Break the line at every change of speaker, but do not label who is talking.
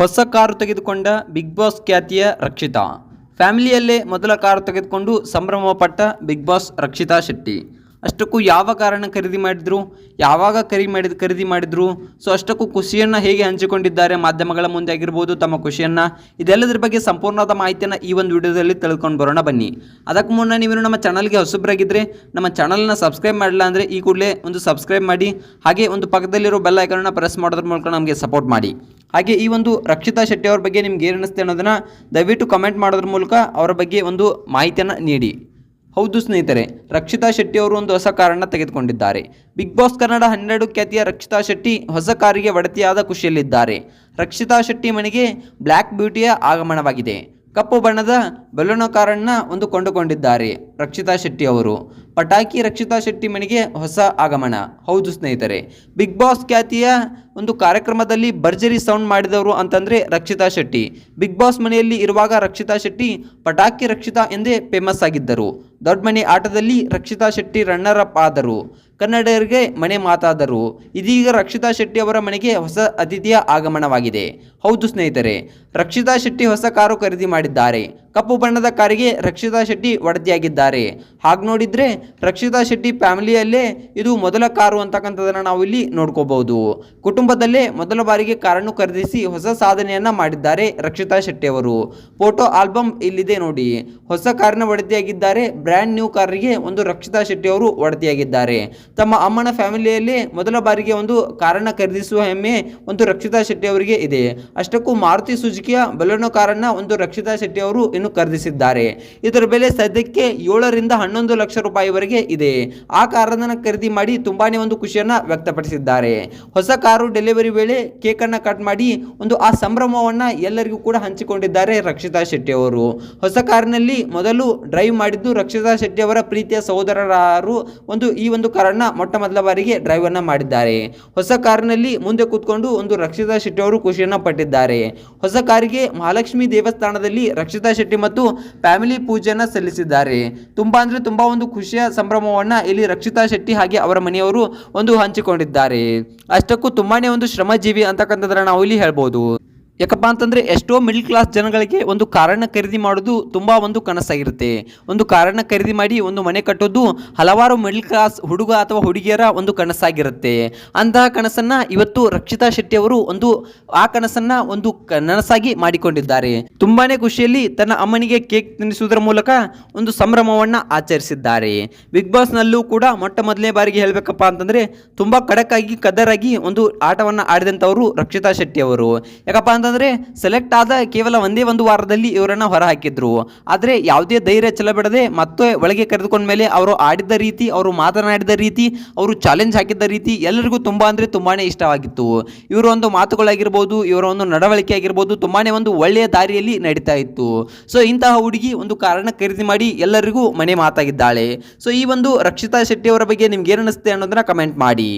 ಹೊಸ ಕಾರು ತೆಗೆದುಕೊಂಡ big boss ಖ್ಯಾತಿಯ ರಕ್ಷಿತಾ. ಫ್ಯಾಮಿಲಿಯಲ್ಲೇ ಮೊದಲ ಕಾರು ತೆಗೆದುಕೊಂಡು ಸಂಭ್ರಮಪಟ್ಟ ಬಿಗ್ ಬಾಸ್ ರಕ್ಷಿತಾ ಶೆಟ್ಟಿ. ಅಷ್ಟಕ್ಕೂ ಯಾವ ಕಾರನ್ನು ಖರೀದಿ ಮಾಡಿದ್ರು, ಯಾವಾಗ ಖರೀದಿ ಮಾಡಿದ್ರು, ಸೊ ಅಷ್ಟಕ್ಕೂ ಖುಷಿಯನ್ನು ಹೇಗೆ ಹಂಚಿಕೊಂಡಿದ್ದಾರೆ ಮಾಧ್ಯಮಗಳ ಮುಂದೆ ಆಗಿರ್ಬೋದು ತಮ್ಮ ಖುಷಿಯನ್ನು, ಇದೆಲ್ಲದರ ಬಗ್ಗೆ ಸಂಪೂರ್ಣವಾದ ಮಾಹಿತಿಯನ್ನು ಈ ಒಂದು ವಿಡಿಯೋದಲ್ಲಿ ತಿಳ್ಕೊಂಡು ಬರೋಣ ಬನ್ನಿ. ಅದಕ್ಕೂ ಮುನ್ನ ನೀವು ನಮ್ಮ ಚಾನಲ್ಗೆ ಹೊಸಬರಾಗಿದ್ದರೆ ನಮ್ಮ ಚಾನಲ್ನ ಸಬ್ಸ್ಕ್ರೈಬ್ ಮಾಡಿಲ್ಲ ಅಂದರೆ ಈ ಕೂಡಲೇ ಒಂದು ಸಬ್ಸ್ಕ್ರೈಬ್ ಮಾಡಿ, ಹಾಗೆ ಒಂದು ಪಕ್ಕದಲ್ಲಿರೋ ಬೆಲ್ ಐಕಾನನ್ನು ಪ್ರೆಸ್ ಮಾಡೋದ್ರ ಮೂಲಕ ನಮಗೆ ಸಪೋರ್ಟ್ ಮಾಡಿ. ಹಾಗೆ ಈ ಒಂದು ರಕ್ಷಿತಾ ಶೆಟ್ಟಿ ಅವ್ರ ಬಗ್ಗೆ ನಿಮ್ಗೆ ಏನು ಅನಿಸುತ್ತೆ ಅನ್ನೋದನ್ನು ದಯವಿಟ್ಟು ಕಮೆಂಟ್ ಮಾಡೋದ್ರ ಮೂಲಕ ಅವರ ಬಗ್ಗೆ ಒಂದು ಮಾಹಿತಿಯನ್ನು ನೀಡಿ. ಹೌದು ಸ್ನೇಹಿತರೆ, ರಕ್ಷಿತಾ ಶೆಟ್ಟಿ ಅವರು ಒಂದು ಹೊಸ ಕಾರನ್ನು ತೆಗೆದುಕೊಂಡಿದ್ದಾರೆ. ಬಿಗ್ ಬಾಸ್ ಕನ್ನಡ 12 ಖ್ಯಾತಿಯ ರಕ್ಷಿತಾ ಶೆಟ್ಟಿ ಹೊಸ ಕಾರಿಗೆ ಒಡತಿಯಾದ ಖುಷಿಯಲ್ಲಿದ್ದಾರೆ. ರಕ್ಷಿತಾ ಶೆಟ್ಟಿ ಮನೆಗೆ ಬ್ಲ್ಯಾಕ್ ಬ್ಯೂಟಿಯ ಆಗಮನವಾಗಿದೆ. ಕಪ್ಪು ಬಣ್ಣದ ಬಲೂನೋ ಕಾರನ್ನು ಒಂದು ಕೊಂಡುಕೊಂಡಿದ್ದಾರೆ ರಕ್ಷಿತಾ ಶೆಟ್ಟಿ ಅವರು. ಪಟಾಕಿ ರಕ್ಷಿತಾ ಶೆಟ್ಟಿ ಮನೆಗೆ ಹೊಸ ಆಗಮನ. ಹೌದು ಸ್ನೇಹಿತರೆ, ಬಿಗ್ ಬಾಸ್ ಖ್ಯಾತಿಯ ಒಂದು ಕಾರ್ಯಕ್ರಮದಲ್ಲಿ ಭರ್ಜರಿ ಸೌಂಡ್ ಮಾಡಿದವರು ಅಂತಂದರೆ ರಕ್ಷಿತಾ ಶೆಟ್ಟಿ. ಬಿಗ್ ಬಾಸ್ ಮನೆಯಲ್ಲಿ ಇರುವಾಗ ರಕ್ಷಿತಾ ಶೆಟ್ಟಿ ಪಟಾಕಿ ರಕ್ಷಿತಾ ಎಂದೇ ಫೇಮಸ್ ಆಗಿದ್ದರು. ದೊಡ್ಡ ಮನೆ ಆಟದಲ್ಲಿ ರಕ್ಷಿತಾ ಶೆಟ್ಟಿ ರನ್ನರ್ ಅಪ್ ಆದರು. ಕನ್ನಡಿಗರಿಗೆ ಮನೆ ಮಾತಾದರು. ಇದೀಗ ರಕ್ಷಿತಾ ಶೆಟ್ಟಿ ಅವರ ಮನೆಗೆ ಹೊಸ ಅತಿಥಿಯ ಆಗಮನವಾಗಿದೆ. ಹೌದು ಸ್ನೇಹಿತರೆ, ರಕ್ಷಿತಾ ಶೆಟ್ಟಿ ಹೊಸ ಕಾರು ಖರೀದಿ ಮಾಡಿದ್ದಾರೆ. ಕಪ್ಪು ಬಣ್ಣದ ಕಾರಿಗೆ ರಕ್ಷಿತಾ ಶೆಟ್ಟಿ ಒಡತಿಯಾಗಿದ್ದಾರೆ. ಹಾಗೆ ನೋಡಿದರೆ ರಕ್ಷಿತಾ ಶೆಟ್ಟಿ ಫ್ಯಾಮಿಲಿಯಲ್ಲೇ ಇದು ಮೊದಲ ಕಾರು ಅಂತಕ್ಕಂಥದ್ದನ್ನು ನಾವು ಇಲ್ಲಿ ನೋಡ್ಕೋಬಹುದು. ಕುಟುಂಬದಲ್ಲೇ ಮೊದಲ ಬಾರಿಗೆ ಕಾರನ್ನು ಖರೀದಿಸಿ ಹೊಸ ಸಾಧನೆಯನ್ನು ಮಾಡಿದ್ದಾರೆ ರಕ್ಷಿತಾ ಶೆಟ್ಟಿ ಅವರು. ಫೋಟೋ ಆಲ್ಬಮ್ ಇಲ್ಲಿದೆ ನೋಡಿ. ಹೊಸ ಕಾರಿನ ಒಡತಿಯಾಗಿದ್ದಾರೆ. ಬ್ರ್ಯಾಂಡ್ ನ್ಯೂ ಕಾರಿಗೆ ಒಂದು ರಕ್ಷಿತಾ ಶೆಟ್ಟಿ ಅವರು ಒಡತಿಯಾಗಿದ್ದಾರೆ. ತಮ್ಮ ಅಮ್ಮನ ಫ್ಯಾಮಿಲಿಯಲ್ಲಿ ಮೊದಲ ಬಾರಿಗೆ ಒಂದು ಕಾರನ್ನು ಖರೀದಿಸುವ ಹೆಮ್ಮೆ ಒಂದು ರಕ್ಷಿತಾ ಶೆಟ್ಟಿ ಅವರಿಗೆ ಇದೆ. ಅಷ್ಟಕ್ಕೂ ಮಾರುತಿ ಸುಜುಕಿಯ ಬಲೆನೋ ಕಾರನ್ನು ಒಂದು ರಕ್ಷಿತಾ ಶೆಟ್ಟಿ ಅವರು ಇನ್ನು ಖರೀದಿಸಿದ್ದಾರೆ. ಇದರ ಬೆಲೆ ಸದ್ಯಕ್ಕೆ 7 ರಿಂದ 11 ಲಕ್ಷ ರೂಪಾಯಿವರೆಗೆ ಇದೆ. ಆ ಕಾರನ್ನು ಖರೀದಿ ಮಾಡಿ ತುಂಬಾನೇ ಒಂದು ಖುಷಿಯನ್ನು ವ್ಯಕ್ತಪಡಿಸಿದ್ದಾರೆ. ಹೊಸ ಕಾರು ಡೆಲಿವರಿ ವೇಳೆ ಕೇಕ್ ಅನ್ನು ಕಟ್ ಮಾಡಿ ಒಂದು ಆ ಸಂಭ್ರಮವನ್ನು ಎಲ್ಲರಿಗೂ ಕೂಡ ಹಂಚಿಕೊಂಡಿದ್ದಾರೆ ರಕ್ಷಿತಾ ಶೆಟ್ಟಿ ಅವರು. ಹೊಸ ಕಾರಿನಲ್ಲಿ ಮೊದಲು ಡ್ರೈವ್ ಮಾಡಿದ್ದು ರಕ್ಷಿತಾ ಶೆಟ್ಟಿ ಅವರ ಪ್ರೀತಿಯ ಸಹೋದರರು ಈ ಒಂದು ಕಾರನ್ನ ಮೊಟ್ಟ ಮೊದಲ ಬಾರಿಗೆ ಡ್ರೈವ್ ಅನ್ನ ಮಾಡಿದ್ದಾರೆ. ಹೊಸ ಕಾರಿನಲ್ಲಿ ಮುಂದೆ ಕೂತ್ಕೊಂಡು ಒಂದು ರಕ್ಷಿತಾ ಶೆಟ್ಟಿ ಅವರು ಖುಷಿಯನ್ನ ಪಟ್ಟಿದ್ದಾರೆ. ಹೊಸ ಕಾರಿಗೆ ಮಹಾಲಕ್ಷ್ಮಿ ದೇವಸ್ಥಾನದಲ್ಲಿ ರಕ್ಷಿತಾ ಶೆಟ್ಟಿ ಮತ್ತು ಫ್ಯಾಮಿಲಿ ಪೂಜೆಯನ್ನ ಸಲ್ಲಿಸಿದ್ದಾರೆ. ತುಂಬಾ ಒಂದು ಖುಷಿಯ ಸಂಭ್ರಮವನ್ನ ಇಲ್ಲಿ ರಕ್ಷಿತಾ ಶೆಟ್ಟಿ ಹಾಗೆ ಅವರ ಮನೆಯವರು ಒಂದು ಹಂಚಿಕೊಂಡಿದ್ದಾರೆ. ಅಷ್ಟಕ್ಕೂ ತುಂಬಾನೇ ಒಂದು ಶ್ರಮಜೀವಿ ಅಂತಕ್ಕಂಥದ್ದನ್ನ ನಾವು ಇಲ್ಲಿ ಹೇಳ್ಬೋದು. ಯಾಕಪ್ಪ ಅಂತಂದರೆ ಎಷ್ಟೋ ಮಿಡ್ಲ್ ಕ್ಲಾಸ್ ಜನಗಳಿಗೆ ಒಂದು ಕಾರನ್ನು ಖರೀದಿ ಮಾಡೋದು ತುಂಬ ಒಂದು ಕನಸಾಗಿರುತ್ತೆ. ಒಂದು ಕಾರನ್ನು ಖರೀದಿ ಮಾಡಿ ಒಂದು ಮನೆ ಕಟ್ಟೋದು ಹಲವಾರು ಮಿಡ್ಲ್ ಕ್ಲಾಸ್ ಹುಡುಗ ಅಥವಾ ಹುಡುಗಿಯರ ಒಂದು ಕನಸಾಗಿರುತ್ತೆ. ಅಂತಹ ಕನಸನ್ನು ಇವತ್ತು ರಕ್ಷಿತಾ ಶೆಟ್ಟಿ ಅವರು ಆ ಕನಸನ್ನು ಒಂದು ನನಸಾಗಿ ಮಾಡಿಕೊಂಡಿದ್ದಾರೆ. ತುಂಬಾ ಖುಷಿಯಲ್ಲಿ ತನ್ನ ಅಮ್ಮನಿಗೆ ಕೇಕ್ ತಿನ್ನಿಸುವುದರ ಮೂಲಕ ಒಂದು ಸಂಭ್ರಮವನ್ನು ಆಚರಿಸಿದ್ದಾರೆ. ಬಿಗ್ ಬಾಸ್ನಲ್ಲೂ ಕೂಡ ಮೊಟ್ಟ ಮೊದಲನೇ ಬಾರಿಗೆ ಹೇಳಬೇಕಪ್ಪ ಅಂತಂದರೆ ತುಂಬ ಖಡಕ್ಕಾಗಿ ಕದ್ದರಾಗಿ ಒಂದು ಆಟವನ್ನು ಆಡಿದಂಥವರು ರಕ್ಷಿತಾ ಶೆಟ್ಟಿ ಅವರು. ಯಾಕಪ್ಪ ಅಂತಂದರೆ ಸೆಲೆಕ್ಟ್ ಆದ ಕೇವಲ ಒಂದೇ ಒಂದು ವಾರದಲ್ಲಿ ಇವರನ್ನು ಹೊರಹಾಕಿದ್ರು. ಆದರೆ ಯಾವುದೇ ಧೈರ್ಯ ಛಲಬಿಡದೆ ಮತ್ತೆ ಒಳಗೆ ಕರೆದುಕೊಂಡ ಮೇಲೆ ಅವರು ಆಡಿದ ರೀತಿ, ಅವರು ಮಾತನಾಡಿದ ರೀತಿ, ಅವರು ಚಾಲೆಂಜ್ ಹಾಕಿದ್ದ ರೀತಿ ಎಲ್ಲರಿಗೂ ತುಂಬಾನೇ ಇಷ್ಟವಾಗಿತ್ತು. ಇವರ ಒಂದು ಮಾತುಗಳಾಗಿರ್ಬೋದು, ಇವರ ಒಂದು ನಡವಳಿಕೆ ಆಗಿರ್ಬೋದು ತುಂಬಾನೇ ಒಂದು ಒಳ್ಳೆಯ ದಾರಿಯಲ್ಲಿ ನಡೀತಾ ಇತ್ತು. ಸೊ ಇಂತಹ ಹುಡುಗಿ ಒಂದು ಕಾರಣ ಖರೀದಿ ಮಾಡಿ ಎಲ್ಲರಿಗೂ ಮನೆ ಮಾತಾಗಿದ್ದಾಳೆ. ಸೊ ಈ ಒಂದು ರಕ್ಷಿತಾ ಶೆಟ್ಟಿ ಅವರ ಬಗ್ಗೆ ನಿಮ್ಗೆ ಏನು ಅನಿಸುತ್ತೆ ಅನ್ನೋದನ್ನ ಕಮೆಂಟ್ ಮಾಡಿ.